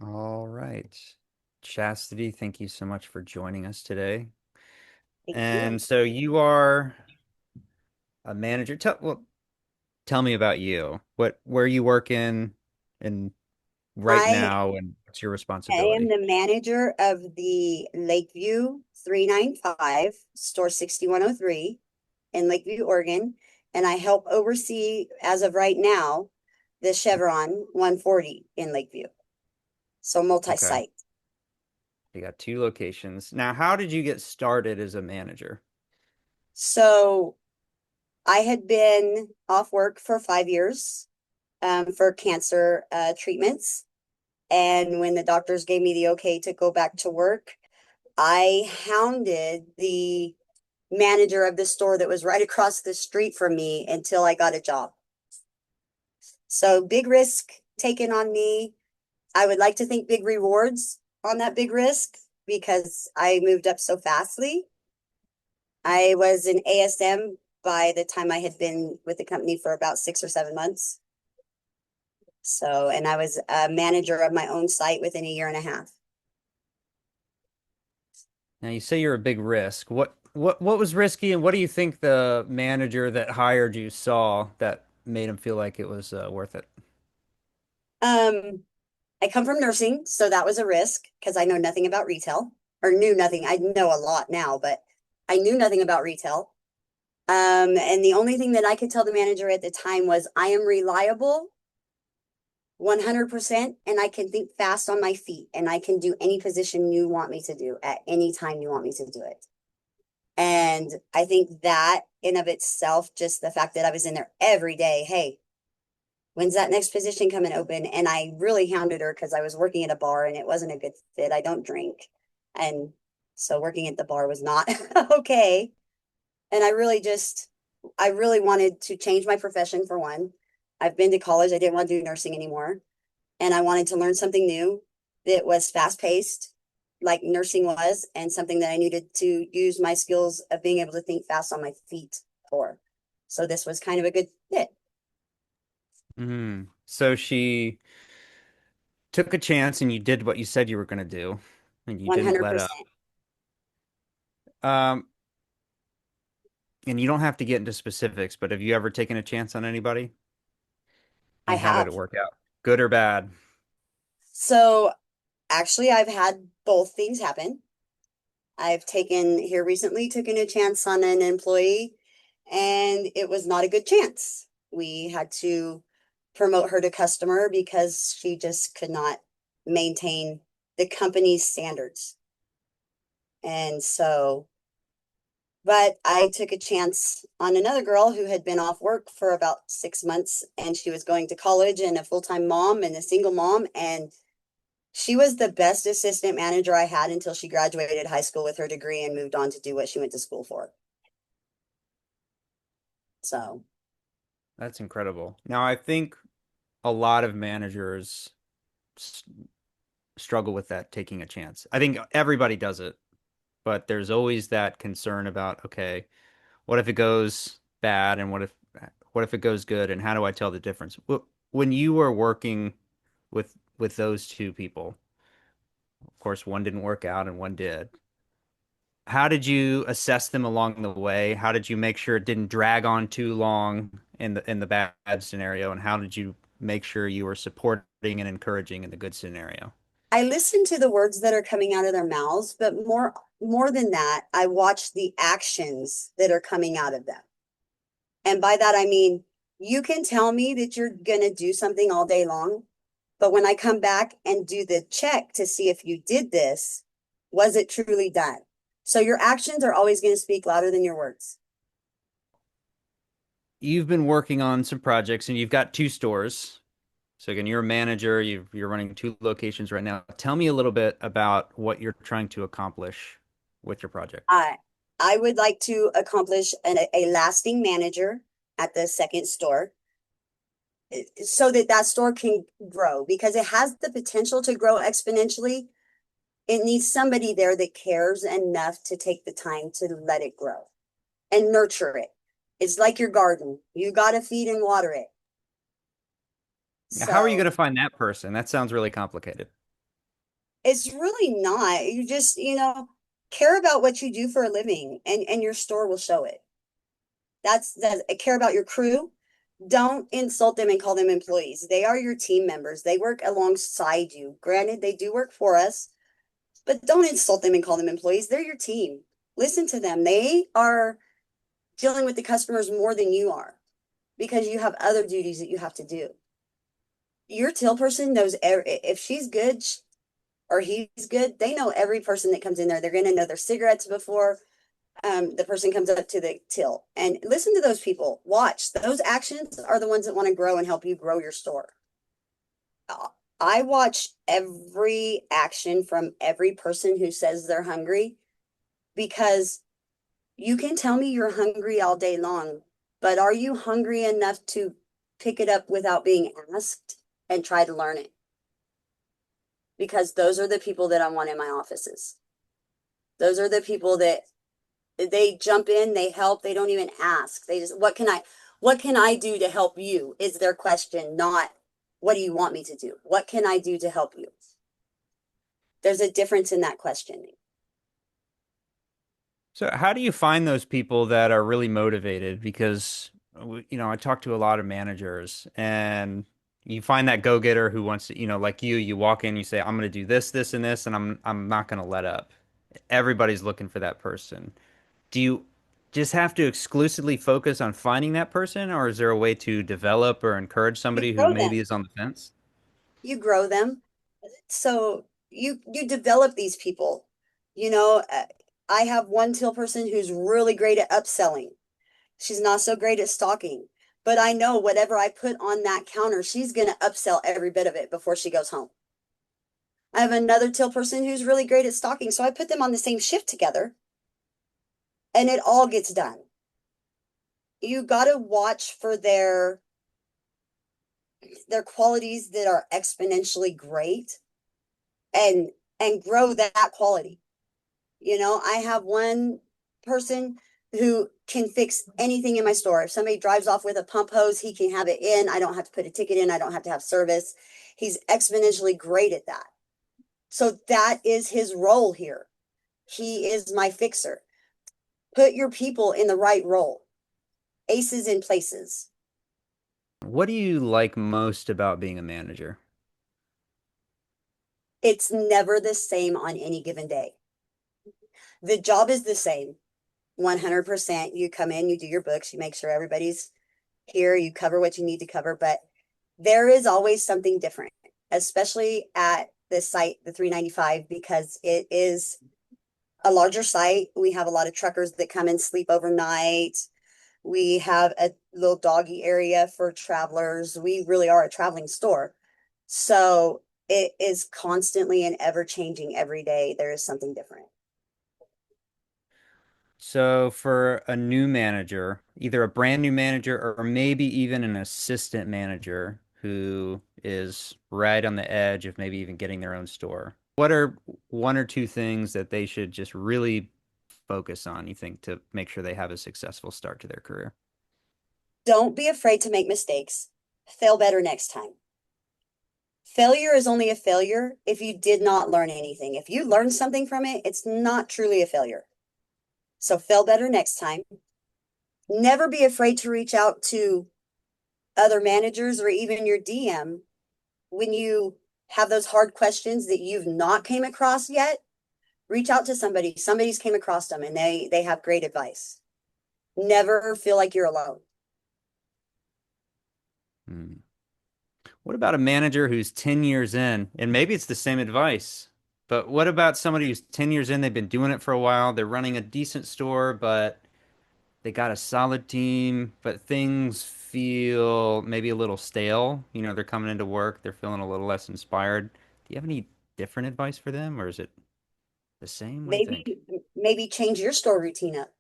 All right. Chastity, thank you so much for joining us today. Thank you. And so you are a manager. Tell me about you. Where you work in right I now and what's your am responsibility? the manager of the Lakeview 395, store 6103 in Lakeview, Oregon, and I help oversee, as of right now, the Chevron 140 in Lakeview. So Okay. multi-site. You got two locations. Now, how did you get started as a manager? So I had been off work for 5 years for cancer treatments. And when the doctors gave me the okay to go back to work, I hounded the manager of the store that was right across the street from me until I got a job. So big risk taken on me. I would like to think big rewards on that big risk because I moved up so fastly. I was an ASM by the time I had been with the company for about 6 or 7 months. So, and I was a manager of my own site within a year and a half. Now, you say you're a big risk. What was risky, and what do you think the manager that hired you saw that made him feel like it was worth it? Um, I come from nursing, so that was a risk because I know nothing about retail or knew nothing. I know a lot now, but I knew nothing about retail. And the only thing that I could tell the manager at the time was I am reliable 100% and I can think fast on my feet and I can do any position you want me to do at any time you want me to do it. And I think that in of itself, just the fact that I was in there every day, hey, when's that next position coming open? And I really hounded her because I was working at a bar and it wasn't a good fit. I don't drink. And so working at the bar was not okay. And I really wanted to change my profession for one. I've been to college. I didn't want to do nursing anymore. And I wanted to learn something new that was fast paced, like nursing was, and something that I needed to use my skills of being able to think fast on my feet for. So this was kind of a good fit. So she took a chance and you did what you said you were going to do and you didn't let up. 100%. Um, and you don't have to get into specifics, but have you ever taken a chance on anybody? I And how did it have. work out? Good or bad? So actually, I've had both things happen. I've taken here recently, taken a chance on an employee, and it was not a good chance. We had to promote her to customer because she just could not maintain the company's standards. And so, but I took a chance on another girl who had been off work for about 6 months and she was going to college and a full time mom and a single mom. And she was the best assistant manager I had until she graduated high school with her degree and moved on to do what she went to school for. So That's incredible. Now, I think a lot of managers s struggle with that, taking a chance. I think everybody does it, but there's always that concern about, okay, what if it goes bad and what if it goes good and how do I tell the difference? When you were working with those two people, of course, one didn't work out and one did. How did you assess them along the way? How did you make sure it didn't drag on too long in the bad scenario? And how did you make sure you were supporting and encouraging in the good scenario? I listen to the words that are coming out of their mouths, but more than that, I watch the actions that are coming out of them. And by that I mean you can tell me that you're going to do something all day long, but when I come back and do the check to see if you did this, was it truly done? So your actions are always going to speak louder than your words. You've been working on some projects and you've got two stores. So again, you're a manager, you're running two locations right now. Tell me a little bit about what you're trying to accomplish with your project. I I would like to accomplish a lasting manager at the second store so that that store can grow because it has the potential to grow exponentially. It needs somebody there that cares enough to take the time to let it grow and nurture it. It's like your garden. You got to feed and water it. How are you going So to find that person? That sounds really complicated. It's really not. You just, care about what you do for a living and your store will show it. That's care about your crew. Don't insult them and call them employees. They are your team members. They work alongside you. Granted, they do work for us, but don't insult them and call them employees. They're your team. Listen to them. They are dealing with the customers more than you are because you have other duties that you have to do. Your till person knows if she's good or he's good, they know every person that comes in there. They're going to know their cigarettes before the person comes up to the till. And listen to those people. Watch. Those actions are the ones that want to grow and help you grow your store. I watch every action from every person who says they're hungry because you can tell me you're hungry all day long, but are you hungry enough to pick it up without being asked and try to learn it? Because those are the people that I want in my offices. Those are the people that they jump in, they help, they don't even ask. They just, what can I do to help you is their question, not what do you want me to do? What can I do to help you? There's a difference in that questioning. So how do you find those people that are really motivated? Because, I talk to a lot of managers and you find that go-getter who wants to, like you walk in, you say, I'm going to do this, this, and this, and I'm not going to let up. Everybody's looking for that person. Do you just have to exclusively focus on finding that person, or is there a way to develop or encourage You somebody who grow maybe them. is on the fence? You grow them. So you develop these people. You know, uh, I have one till person who's really great at upselling. She's not so great at stocking, but I know whatever I put on that counter, she's going to upsell every bit of it before she goes home. I have another till person who's really great at stocking, so I put them on the same shift together and it all gets done. You got to watch for their qualities that are exponentially great and grow that quality. I have one person who can fix anything in my store. If somebody drives off with a pump hose, he can have it in. I don't have to put a ticket in. I don't have to have service. He's exponentially great at that. So that is his role here. He is my fixer. Put your people in the right role. Aces in places. What do you like most about being a manager? It's never the same on any given day. The job is the same 100%. You come in, you do your books, you make sure everybody's here, you cover what you need to cover, but there is always something different, especially at this site, the 395, because it is a larger site. We have a lot of truckers that come and sleep overnight. We have a little doggy area for travelers. We really are a traveling store. So it is constantly and ever changing every day. There is something different. So for a new manager, either a brand new manager or maybe even an assistant manager who is right on the edge of maybe even getting their own store, what are one or two things that they should just really focus on, you think, to make sure they have a successful start to their career? Don't be afraid to make mistakes. Fail better next time. Failure is only a failure if you did not learn anything. If you learned something from it, it's not truly a failure. So fail better next time. Never be afraid to reach out to other managers or even your DM when you have those hard questions that you've not came across yet. Reach out to somebody. Somebody's came across them and they have great advice. Never feel like you're alone. Hmm. What about a manager who's 10 years in, and maybe it's the same advice, but what about somebody who's 10 years in, they've been doing it for a while, they're running a decent store, but they got a solid team, but things feel maybe a little stale. They're coming into work, they're feeling a little less inspired. Do you have any different advice for them, or is it the same? What do you think? Maybe change your store routine up.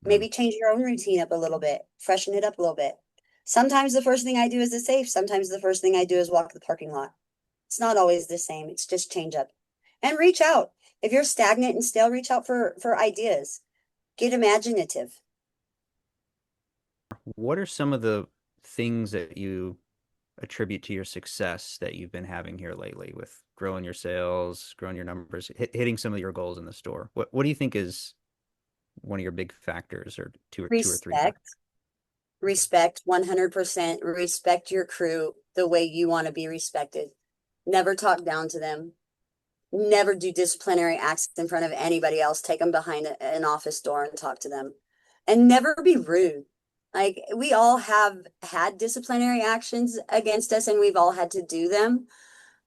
Hmm. Maybe change your own routine up a little bit, freshen it up a little bit. Sometimes the first thing I do is a safe. Sometimes the first thing I do is walk the parking lot. It's not always the same. It's just change up and reach out. If you're stagnant and stale, reach out for ideas. Get imaginative. What are some of the things that you attribute to your success that you've been having here lately with growing your sales, growing your numbers, hitting some of your goals in the store? What do you think is one of your big factors, or two or three factors? Respect, respect 100%. Respect your crew the way you want to be respected. Never talk down to them. Never do disciplinary acts in front of anybody else. Take them behind an office door and talk to them. And never be rude. Like, we all have had disciplinary actions against us and we've all had to do them,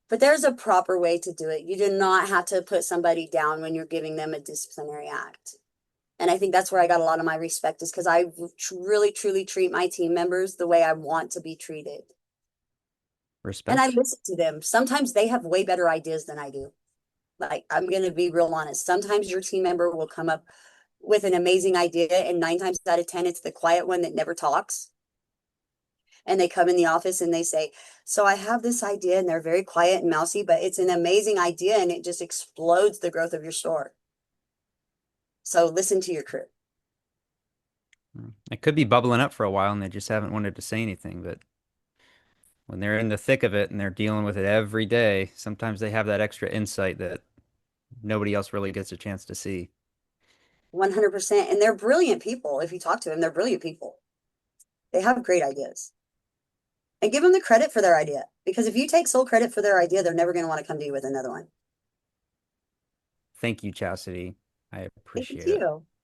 but there's a proper way to do it. You do not have to put somebody down when you're giving them a disciplinary act. And I think that's where I got a lot of my respect, is because I really, truly treat my team members the way I want to be treated. And I Respect? listen to them. Sometimes they have way better ideas than I do. Like, I'm going to be real honest. Sometimes your team member will come up with an amazing idea, and 9 times out of 10, it's the quiet one that never talks. And they come in the office and they say, so I have this idea, and they're very quiet and mousy, but it's an amazing idea and it just explodes the growth of your store. So listen to your crew. It could be bubbling up for a while and they just haven't wanted to say anything, but when they're in the thick of it and they're dealing with it every day, sometimes they have that extra insight that nobody else really gets a chance to see. 100%. And they're brilliant people. If you talk to them, they're brilliant people. They have great ideas. And give them the credit for their idea. Because if you take sole credit for their idea, they're never going to want to come to you with another one. Thank you, Chastity. I Thank appreciate it. you.